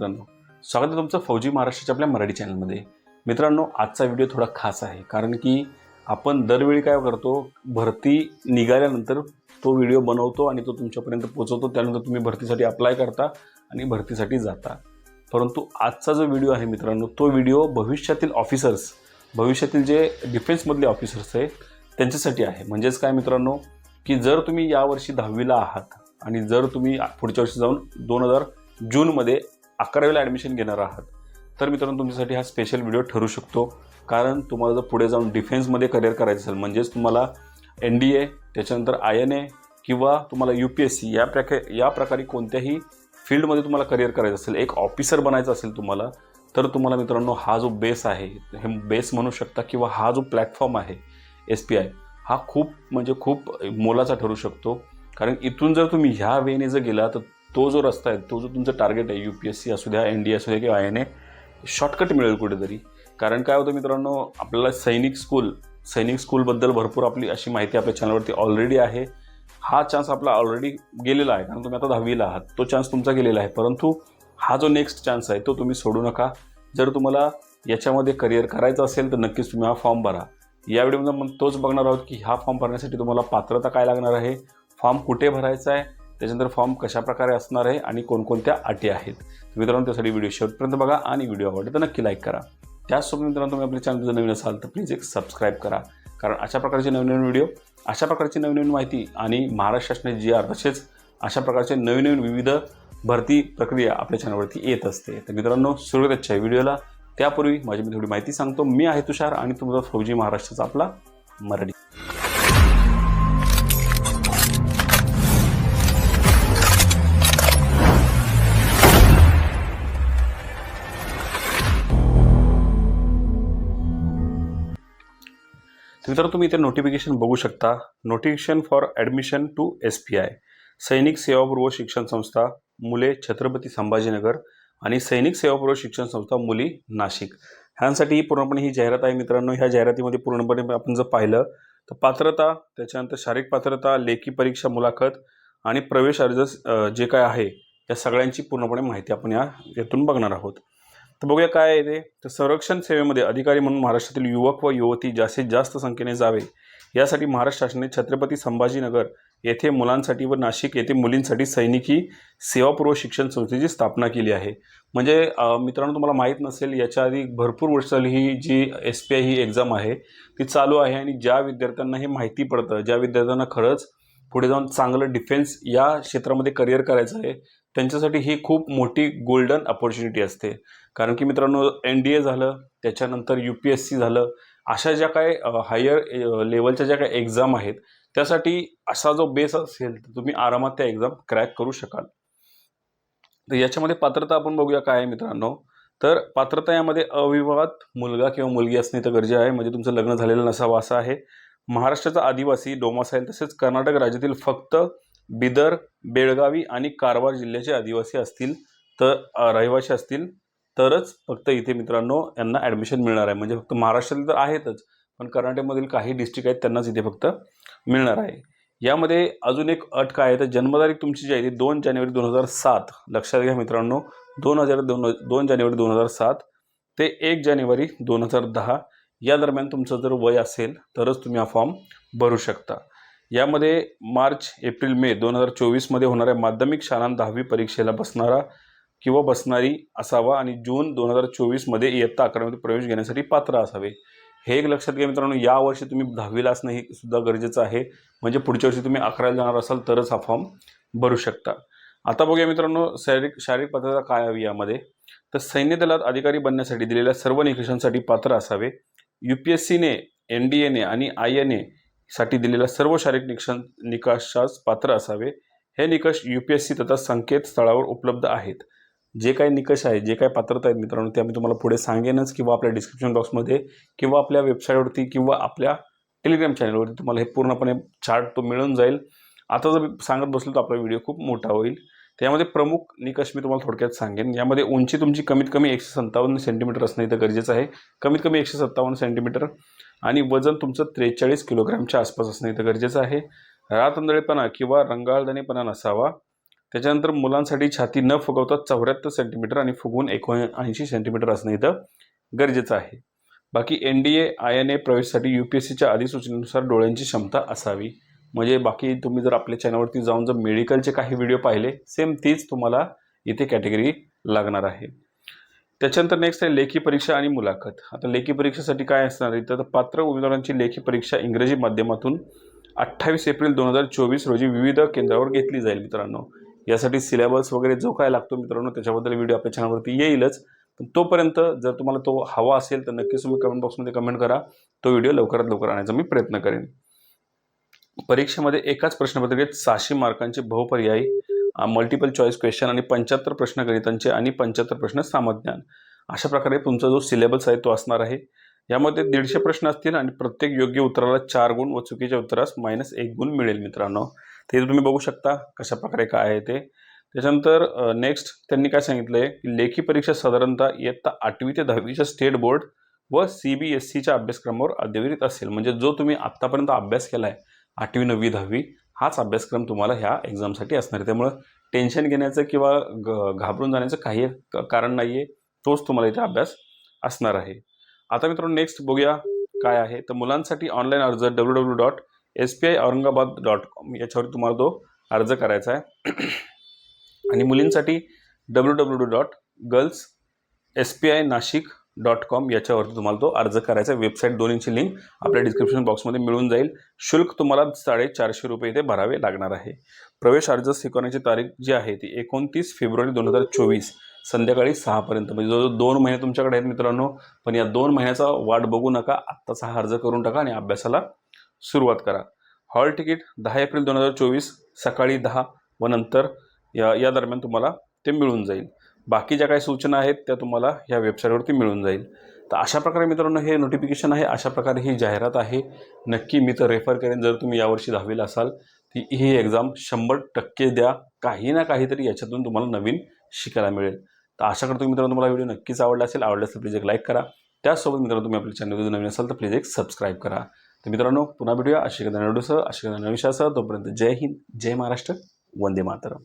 मित्रांनो, स्वागत आहे तुमचं फौजी महाराष्ट्राच्या आपल्या मराठी चॅनलमध्ये। मित्रांनो, आजचा व्हिडिओ थोडा खास आहे कारण की आपण दरवेळी काय करतो, भरती निघाल्यानंतर तो व्हिडिओ बनवतो आणि तो तुमच्यापर्यंत पोहोचवतो। त्यानंतर तुम्ही भरतीसाठी अप्लाय करता आणि भरतीसाठी जाता। परंतु आजचा जो व्हिडिओ आहे मित्रांनो, तो व्हिडिओ भविष्यातील ऑफिसर्स, भविष्यातील जे डिफेन्समधले ऑफिसर्स आहे त्यांच्यासाठी आहे। म्हणजेच काय मित्रांनो, की जर तुम्ही यावर्षी 10वीला आहात आणि जर तुम्ही पुढच्या वर्षी जाऊन 2000 जूनमध्ये 11वीला ॲडमिशन घेणार आहात, तर मित्रांनो तुमच्यासाठी हा स्पेशल व्हिडिओ ठरू शकतो। कारण तुम्हाला जर पुढे जाऊन डिफेन्समध्ये करिअर करायचं असेल, म्हणजेच तुम्हाला NDA, त्याच्यानंतर INA किंवा तुम्हाला UPSC या प्रकारे कोणत्याही फील्डमध्ये तुम्हाला करिअर करायचं असेल, एक ऑफिसर बनायचं असेल तुम्हाला, तर तुम्हाला मित्रांनो हा जो बेस आहे, हे बेस म्हणू शकता किंवा हा जो प्लॅटफॉर्म आहे SPI, हा खूप खूप मोलाचा ठरू शकतो। कारण इथून जर तुम्ही ह्या वेने जर गेला तर तो जो रस्ता आहे, तो जो तुमचं टार्गेट आहे, UPSC असू द्या, NDA असू द्या किंवा INA, शॉर्टकट मिळेल कुठेतरी। कारण काय होतं मित्रांनो, आपल्याला सैनिक स्कूलबद्दल भरपूर आपली अशी माहिती आपल्या चॅनलवरती ऑलरेडी आहे। हा चान्स आपला ऑलरेडी गेलेला आहे, कारण तुम्ही आता 10वीला आहात, तो चान्स तुमचा गेलेला आहे। परंतु हा जो नेक्स्ट चान्स आहे तो तुम्ही सोडू नका। जर तुम्हाला याच्यामध्ये करिअर करायचं असेल तर नक्कीच तुम्ही हा फॉर्म भरा। या व्हिडिओमध्ये आपण तोच बघणार आहोत की हा फॉर्म भरण्यासाठी तुम्हाला पात्रता काय लागणार आहे, फॉर्म कुठे भरायचा आहे, त्याच्यानंतर फॉर्म कशा प्रकारे असणार आहे आणि कोणकोणत्या अटी आहेत। मित्रांनो, त्यासाठी व्हिडिओ शेवटपर्यंत बघा आणि व्हिडिओ आवडला तर नक्की लाईक करा। त्याचसोबत मित्रांनो, तुम्ही आपल्या चॅनल नवीन असाल तर प्लीज एक सबस्क्राईब करा। कारण अशा प्रकारचे नवीन व्हिडिओ, अशा प्रकारची नवीन माहिती आणि महाराष्ट्र शासनाचे GR, तसेच अशा प्रकारचे नवीन विविध भरती प्रक्रिया आपल्या चॅनलवरती येत असते। तर मित्रांनो, सुरुवात आजच्या व्हिडिओला। त्यापूर्वी माझी मी थोडी माहिती सांगतो। मी आहे तुषार आणि तुमचा फौजी महाराष्ट्राचा आपला मराठी। तर तुम्ही इथे नोटिफिकेशन बघू शकता, notification for admission to SPI, सैनिक सेवापूर्व शिक्षण संस्था मुले छत्रपती संभाजीनगर आणि सैनिक सेवापूर्व शिक्षण संस्था मुली नाशिक, ह्यांसाठी पूर्णपणे ही जाहिरात आहे। मित्रांनो, ह्या जाहिरातीमध्ये पूर्णपणे आपण जर पाहिलं तर पात्रता, त्याच्यानंतर शारीरिक पात्रता, लेखी परीक्षा, मुलाखत आणि प्रवेश अर्ज जे काय आहे या सगळ्यांची पूर्णपणे माहिती आपण यातून बघणार आहोत। तर बघूया काय आहे ते। तर संरक्षण सेवेमध्ये अधिकारी म्हणून महाराष्ट्रातील युवक व युवती जास्तीत जास्त संख्येने जावे यासाठी महाराष्ट्र शासनाने छत्रपती संभाजीनगर येथे मुलांसाठी व नाशिक येथे मुलींसाठी सैनिकी सेवापूर्व शिक्षण संस्थेची स्थापना केली आहे। म्हणजे मित्रांनो, तुम्हाला माहीत नसेल, याच्या आधी भरपूर वर्ष झाली ही जी SPI ही एक्झाम आहे ती चालू आहे आणि ज्या विद्यार्थ्यांना हे माहिती पडतं, ज्या विद्यार्थ्यांना खरंच पुढे जाऊन चांगलं डिफेन्स या क्षेत्रामध्ये करिअर करायचं आहे, त्यांच्यासाठी ही खूप मोठी गोल्डन अपॉर्च्युनिटी असते। कारण की मित्रांनो, NDA झालं, त्याच्यानंतर UPSC झालं, अशा ज्या काय हायर लेवलच्या ज्या काही एक्झाम आहेत, त्यासाठी असा जो बेस असेल तर तुम्ही आरामात त्या एक्झाम क्रॅक करू शकाल। तर याच्यामध्ये पात्रता आपण बघूया काय आहे मित्रांनो। तर पात्रता यामध्ये अविवाहित मुलगा किंवा मुलगी असणे तर गरजे आहे, म्हणजे तुमचं लग्न झालेलं नसावं असं आहे। महाराष्ट्राचा आदिवासी, डोमासाईल तसेच कर्नाटक राज्यातील फक्त बिदर, बेळगावी आणि कारवार जिल्ह्याचे आदिवासी असतील तर रहिवासी असतील तरच फक्त इथे मित्रांनो यांना ॲडमिशन मिळणार आहे। म्हणजे फक्त महाराष्ट्रातील तर आहेतच, पण कर्नाटकमधील काही डिस्ट्रिक्ट आहेत त्यांनाच इथे फक्त मिळणार आहे। यामध्ये अजून एक अट काय आहे, तर जन्मतारीख तुमची जी आहे ती 2 जानेवारी 2007, लक्षात घ्या मित्रांनो, 2 जानेवारी 2007 ते 1 जानेवारी 2010 या दरम्यान तुमचं जर वय असेल तरच तुम्ही हा फॉर्म भरू शकता। यामध्ये मार्च, एप्रिल, मे 2024 मध्ये होणाऱ्या माध्यमिक शाळांत 10वी परीक्षेला बसणारा किंवा बसणारी असावा आणि जून 2024 मध्ये इयत्ता 11वीमध्ये प्रवेश घेण्यासाठी पात्र असावे। हे एक लक्षात घ्या मित्रांनो, यावर्षी तुम्ही 10वीला असणं हे सुद्धा गरजेचं आहे। म्हणजे पुढच्या वर्षी तुम्ही 11वीला जाणार असाल तरच हा फॉर्म भरू शकता। आता बघूया मित्रांनो, शारीरिक पात्रता काय हवी यामध्ये। तर सैन्य दलात अधिकारी बनण्यासाठी दिलेल्या सर्व निकषांसाठी पात्र असावे। UPSCने, NDAने आणि INA साठी दिलेल्या सर्व शारीरिक निकषास पात्र असावे। हे निकष UPSC तथा संकेतस्थळावर उपलब्ध आहेत। जे काही निकष आहेत, जे काही पात्रता आहेत मित्रांनो, ते आम्ही तुम्हाला पुढे सांगेनच किंवा आपल्या डिस्क्रिप्शन बॉक्समध्ये किंवा आपल्या वेबसाईटवरती किंवा आपल्या टेलिग्राम चॅनलवरती तुम्हाला हे पूर्णपणे चार्ट तो मिळून जाईल। आता जर सांगत बसलो तर आपला व्हिडिओ खूप मोठा होईल। त्यामध्ये प्रमुख निकष मी तुम्हाला थोडक्यात सांगेन। यामध्ये उंची तुमची कमीत कमी 157 सेंटीमीटर असणे तर गरजेचं आहे, कमीत कमी 157 सेंटीमीटर, आणि वजन तुमचं 43 किलोग्रामच्या आसपास असणे तर गरजेचं आहे। रातआंधळेपणा किंवा रंगाळदाणेपणा नसावा, त्याच्यानंतर मुलांसाठी छाती न फुगवता 74 सेंटीमीटर आणि फुगवून 79 सेंटीमीटर असणं इथं गरजेचं आहे. बाकी NDA INA प्रवेशासाठी UPSCच्या अधिसूचनेनुसार डोळ्यांची क्षमता असावी. म्हणजे बाकी तुम्ही जर आपल्या चॅनलवरती जाऊन जर मेडिकलचे काही व्हिडिओ पाहिले सेम तीच तुम्हाला इथे कॅटेगरी लागणार आहे. त्याच्यानंतर नेक्स्ट आहे लेखी परीक्षा आणि मुलाखत. आता लेखी परीक्षेसाठी काय असणार आहे तर पात्र उमेदवारांची लेखी परीक्षा इंग्रजी माध्यमातून 28 एप्रिल 2024 रोजी विविध केंद्रावर घेतली जाईल मित्रांनो. यासाठी सिलेबस वगैरे जो काय लागतो मित्रांनो त्याच्याबद्दल व्हिडिओ आपल्या चॅनलवरती येईलच. पण तोपर्यंत जर तुम्हाला तो हवा असेल तर नक्कीच तुम्ही कमेंट बॉक्समध्ये कमेंट करा. तो व्हिडिओ लवकरात लवकर आणण्याचा मी प्रयत्न करेन. परीक्षेमध्ये एकाच प्रश्नपत्रिकेत 600 मार्कांचे बहुपर्यायी मल्टिपल चॉईस क्वेश्चन आणि 75 प्रश्न गणितांचे आणि 75 प्रश्न सामान्यज्ञान अशा प्रकारे तुमचा जो सिलेबस आहे तो असणार आहे. यामध्ये 150 प्रश्न असतील आणि प्रत्येक योग्य उत्तराला 4 गुण व चुकीच्या उत्तरास -1 गुण मिळेल मित्रांनो. ते तुम्ही बघू शकता कशा प्रकारे काय आहे ते. त्याच्यानंतर नेक्स्ट त्यांनी काय सांगितलंय की लेखी परीक्षा साधारणतः इयत्ता 8वी ते 10वीच्या स्टेट बोर्ड व CBSEच्या अभ्यासक्रमावर अद्ययावत असेल. म्हणजे जो तुम्ही आत्तापर्यंत अभ्यास केलाय 8वी 9वी 10वी हाच अभ्यासक्रम तुम्हाला ह्या एक्झामसाठी असणार आहे. त्यामुळं टेन्शन घेण्याचं किंवा घाबरून जाण्याचं काही कारण नाही आहे. तोच तुम्हाला इथे अभ्यास असणार आहे. आता मित्रांनो नेक्स्ट बघूया काय आहे तर मुलांसाठी ऑनलाईन अर्ज www.spiaurangabad.com याच्यावर तुम्हाला तो अर्ज करायचा आहे. आणि मुलींसाठी www.girlsspinashik.com याच्यावरती तुम्हाला तो अर्ज करायचा आहे. वेबसाईट दोन्हीची लिंक आपल्या डिस्क्रिप्शन बॉक्समध्ये मिळून जाईल. शुल्क तुम्हाला 450 रुपये इथे भरावे लागणार आहे. प्रवेश अर्ज स्वीकारण्याची तारीख जी आहे ती 29 फेब्रुवारी 2024 संध्याकाळी 6 पर्यंत. म्हणजे जवळजवळ 2 महिने तुमच्याकडे आहेत मित्रांनो. पण या 2 महिन्याचा वाट बघू नका. आत्ताच हा अर्ज करून टाका आणि अभ्यासाला सुरुवात करा. हॉल तिकीट 10 एप्रिल 2024 सकाळी 10 व नंतर या दरम्यान तुम्हाला ते मिळून जाईल. बाकी ज्या काही सूचना आहेत त्या तुम्हाला ह्या वेबसाईटवरती मिळून जाईल. तर अशा प्रकारे मित्रांनो हे नोटिफिकेशन आहे. अशा प्रकारे ही जाहिरात आहे. नक्की मी तर रेफर करेन जर तुम्ही यावर्षी 10वीला असाल ती ही एक्झाम 100% द्या. काही ना काहीतरी याच्यातून तुम्हाला नवीन शिकायला मिळेल. तर आशा करतो मित्रांनो तुम्हाला व्हिडिओ नक्कीच आवडला असेल. आवडला असेल प्लीज एक लाईक करा. त्याचसोबत मित्रांनो तुम्ही आपल्या चॅनलवर नवीन असाल तर प्लीज एक सबस्क्राईब करा. तर मित्रांनो पुन्हा भेटूया अशा एखाद्या व्हिडिओसह अशा एखाद्या नवीन विषयासह. तोपर्यंत जय हिंद, जय महाराष्ट्र, वंदे मातरम.